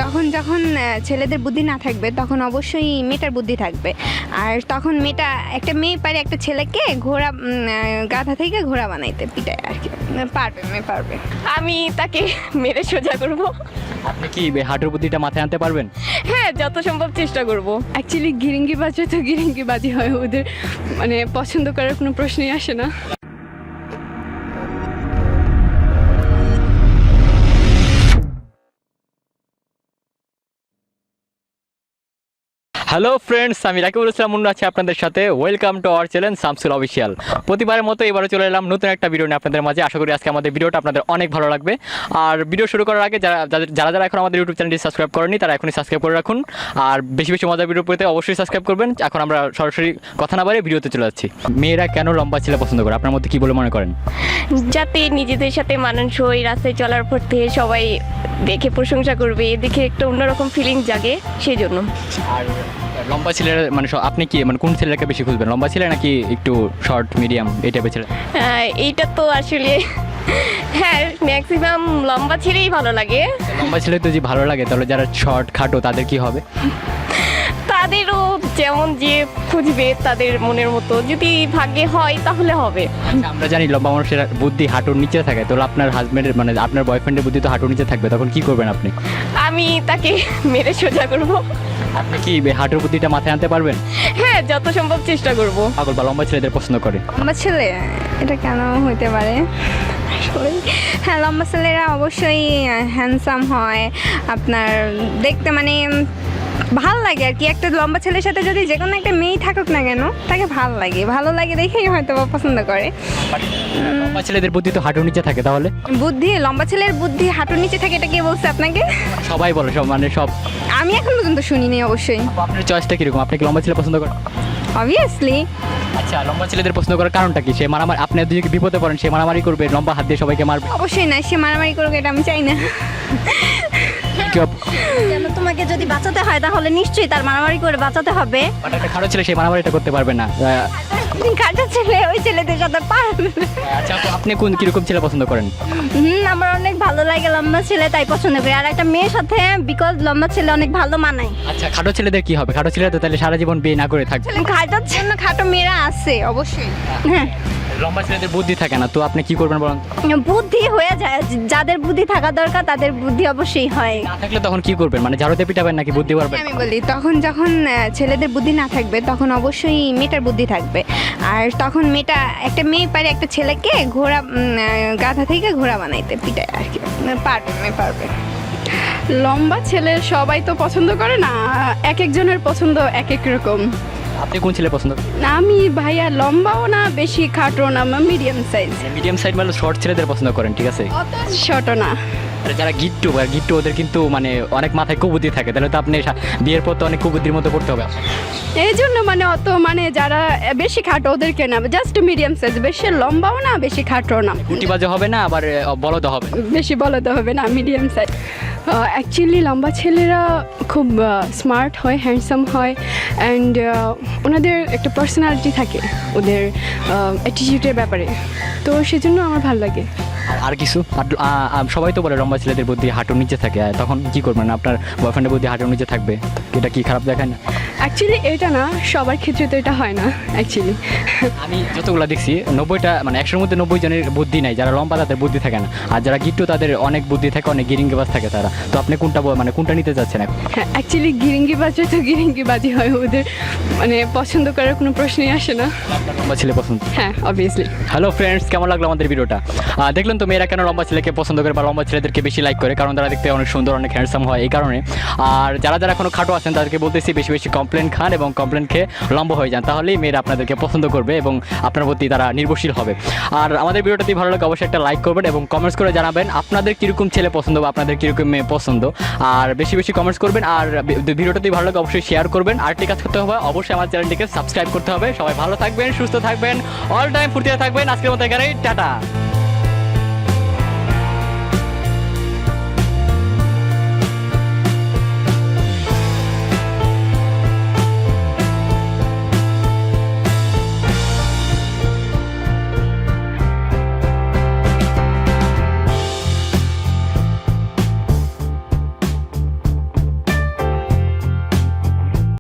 তখন যখন ছেলেদের বুদ্ধি না থাকবে তখন অবশ্যই মেয়েটার বুদ্ধি থাকবে। আর তখন একটা মেয়ে পারে একটা ছেলেকে গাধা থেকে ঘোড়া বানাইতে, পিটায় আর কি। মেয়ে পারবে। আমি তাকে মেরে সোজা করব। আপনি কি হাঁটুর বুদ্ধিটা মাথায় আনতে পারবেন? হ্যাঁ, যত সম্ভব চেষ্টা করব। অ্যাকচুয়ালি গিরিঙ্গি বাজে তো গিরিঙ্গি বাজি হয়, ওদের মানে পছন্দ করার কোনো প্রশ্নই আসে না। হ্যালো ফ্রেন্ডস, আমি রাকিবুল ইসলাম মুন্নু আছি আপনাদের সাথে। Welcome to our channel Shamsul official. প্রতিবারের মতো এবারও চলে এলাম নতুন একটা ভিডিও নিয়ে আপনাদের মাঝে। আশা করি আজকে আমাদের ভিডিওটা আপনাদের অনেক ভালো লাগবে। আর ভিডিও শুরু করার আগে যারা এখন আমাদের ইউটিউব চ্যানেলটি সাবস্ক্রাইব করেনি তারা এখনই সাবস্ক্রাইব করে রাখুন। আর বেশি বেশি মজার ভিডিও পেতে অবশ্যই সাবস্ক্রাইব করবেন। এখন আমরা সরাসরি কথা না বাড়িয়ে ভিডিওতে চলে যাচ্ছি। মেয়েরা কেন লম্বা ছেলে পছন্দ করে আপনার মধ্যে কি বলে মনে করেন? যাতে নিজেদের সাথে মানানসই, রাস্তায় চলার পথে সবাই দেখে প্রশংসা করবে, দেখে একটা অন্যরকম ফিলিং জাগে, সেই জন্য। আর লম্বা ছেলের মানে আপনি কি মানে কোন ছেলেকে বেশি খুঁজবেন, লম্বা ছেলে নাকি একটু শর্ট মিডিয়াম এই টাইপের ছেলে? এইটা তো আসলে হ্যাঁ, ম্যাক্সিমাম লম্বা ছেলেই ভালো লাগে। লম্বা ছেলে তো যে ভালো লাগে, তাহলে যারা শর্ট খাটো তাদের কি হবে? তাদেরও যেমন যে খুঁজবে তাদের মনের মতো, যদি ভাগ্যে হয় তাহলে হবে। আমরা জানি লম্বা মানুষের বুদ্ধি হাঁটুর নিচে থাকে, তাহলে আপনার হাজবেন্ডের মানে আপনার বয়ফ্রেন্ডের বুদ্ধি তো হাঁটুর নিচে থাকবে, তখন কি করবেন আপনি? আমি তাকে মেরে সোজা করব। আপনি কি হাঁটুর বুদ্ধিটা মাথায় আনতে পারবেন? হ্যাঁ, যত সম্ভব চেষ্টা করব। পাগল বা লম্বা ছেলেদের পছন্দ করে? লম্বা ছেলে এটা কেন হইতে পারে? হ্যাঁ, লম্বা ছেলেরা অবশ্যই হ্যান্ডসাম হয়, আপনার দেখতে মানে ভাল লাগে আর কি। একটা লম্বা ছেলের সাথে যদি যে কোনো একটা মেয়ে থাকুক না কেন, তাকে ভালো লাগে দেখেই হয়তো পছন্দ করে। লম্বা ছেলেদের বুদ্ধি তো হাঁটুর নিচে থাকে, তাহলে লম্বা ছেলের বুদ্ধি হাঁটুর নিচে থাকে, এটা কে বলছে আপনাকে? সবাই বলে, সব আমি এখন পর্যন্ত শুনিনি অবশ্যই। আপনার চয়েসটা কিরকম? আপনি কি লম্বা ছেলে পছন্দ করেন? অবভিয়াসলি। আচ্ছা, লম্বা ছেলেদের পছন্দ করার কারণটা কি? সে মারামারি, আপনি যদি বিপদে পড়েন সে মারামারি করবে, লম্বা হাত দিয়ে সবাইকে মারবে? অবশ্যই না, সে মারামারি করুক, এটা আমি চাই না। যেন তোমাকে যদি বাঁচাতে হয় তাহলে নিশ্চয়ই তার মারামারি করে বাঁচাতে হবে। বাট একটা খারাপ ছেলে সে মারামারিটা করতে পারবে না। খাটো ছেলে ওই ছেলেদের সাথে পারবে। আচ্ছা, আপনি কিরকম ছেলে পছন্দ করেন? আমার অনেক ভালো লাগে লম্বা ছেলে, তাই পছন্দ করি। আর একটা মেয়ের সাথে বিকজ লম্বা ছেলে অনেক ভালো মানায়। আচ্ছা, খাটো ছেলেদের কি হবে? খাটো ছেলেরা তো তাহলে সারা জীবন বিয়ে না করে থাকবে। খাটোর জন্য খাটো মেয়েরা আছে অবশ্যই। হ্যাঁ, লম্বা ছেলেদের বুদ্ধি থাকে না, তো আপনি কি করবেন বলেন? বুদ্ধি হয়ে যায়, যাদের বুদ্ধি থাকা দরকার তাদের বুদ্ধি অবশ্যই হয়। না থাকলে তখন কি করবেন? মানে ঝাড়ুতে পিটাবেন নাকি বুদ্ধি পারবেন? আমি বলি, তখন যখন ছেলেদের বুদ্ধি না থাকবে তখন অবশ্যই মেয়েটার বুদ্ধি থাকবে। আর তখন একটা মেয়ে পারে একটা ছেলেকে গাধা থেকে ঘোড়া বানাইতে, পিটায় আর কি। মেয়ে পারবে। লম্বা ছেলে সবাই তো পছন্দ করে না, এক একজনের পছন্দ এক এক রকম। আপনি কোন ছেলে পছন্দ করেন? আমি ভাইয়া লম্বাও না, বেশি খাটো না, মিডিয়াম সাইজ। মিডিয়াম সাইড মানে শর্ট ছেলেদের পছন্দ করেন, ঠিক আছে। অত ছোটো না। আর যারা গিট্টু ওদের কিন্তু মানে অনেক মাথায় কুবুদ্ধি থাকে, তাহলে তো আপনি বিয়ের পর তো অনেক কুবুদ্ধির মতো করতে হবে। এই জন্য মানে অত মানে যারা বেশি খাটো ওদেরকে না, জাস্ট মিডিয়াম সাইজ, বেশি লম্বাও না বেশি খাটো না। গুটিবাজে হবে না, আবার বলদ হবে না। বেশি বলতে হবে না, মিডিয়াম সাইজ। অ্যাকচুয়ালি লম্বা ছেলেরা খুব স্মার্ট হয়, হ্যান্ডসাম হয়, অ্যান্ড ওনাদের একটা পার্সোনালিটি থাকে ওদের অ্যাটিটিউডের ব্যাপারে, তো সেজন্য আমার ভালো লাগে। আর কিছু সবাই তো বলে লম্বা ছেলেদের বুদ্ধি হাঁটুর নিচে থাকে, তখন কি করবেন? আপনার বয়ফ্রেন্ডের বুদ্ধি হাঁটুর নিচে থাকবে, এটা কি খারাপ দেখায় না? অ্যাকচুয়ালি এটা না, সবার ক্ষেত্রে তো এটা হয় না অ্যাকচুয়ালি। আমি যতগুলো দেখছি 90টা মানে 100-র মধ্যে 90 জনের বুদ্ধি নাই। যারা লম্বা তাদের বুদ্ধি থাকে না, আর যারা গিট্টু তাদের অনেক বুদ্ধি থাকে, অনেক গিরিঙ্গিবাজ থাকে তারা। তো আপনি কোনটা নিতে যাচ্ছেন এখন? হ্যাঁ, অ্যাকচুয়ালি গিরিঙ্গি বাজে তো গিরিঙ্গি বাজি হয়, ওদের মানে পছন্দ করার কোনো প্রশ্নই আসে না। আপনার লম্বা ছেলে পছন্দ? হ্যাঁ, অবভিয়াসলি। হ্যালো ফ্রেন্ডস, কেমন লাগলো আমাদের ভিডিওটা? দেখলেন তো মেয়েরা কেন লম্বা ছেলেকে পছন্দ করে বা লম্বা ছেলেদেরকে বেশি লাইক করে? কারণ তারা দেখতে অনেক সুন্দর, অনেক হ্যান্ডসাম হয়, এই কারণে। আর যারা এখনো খাটো আছেন তাদেরকে বলতেছি বেশি বেশি কমপ্লেন খান এবং কমপ্লেন খেয়ে লম্বা হয়ে যান, তাহলেই মেয়েরা আপনাদেরকে পছন্দ করবে এবং আপনার প্রতি তারা নির্ভরশীল হবে। আর আমাদের ভিডিওটা যদি ভালো লাগে অবশ্যই একটা লাইক করবেন এবং কমেন্টস করে জানাবেন আপনাদের কীরকম ছেলে পছন্দ বা আপনাদের কীরকম মেয়ে পছন্দ। আর বেশি বেশি কমেন্টস করবেন, আর ভিডিওটা যদি ভালো লাগে অবশ্যই শেয়ার করবেন। আর ঠিক কাজ করতে হবে, অবশ্যই আমার চ্যানেলটিকে সাবস্ক্রাইব করতে হবে। সবাই ভালো থাকবেন, সুস্থ থাকবেন, অল টাইম ফুর্তিতে থাকবেন। আজকের মতো এখানেই টাটা।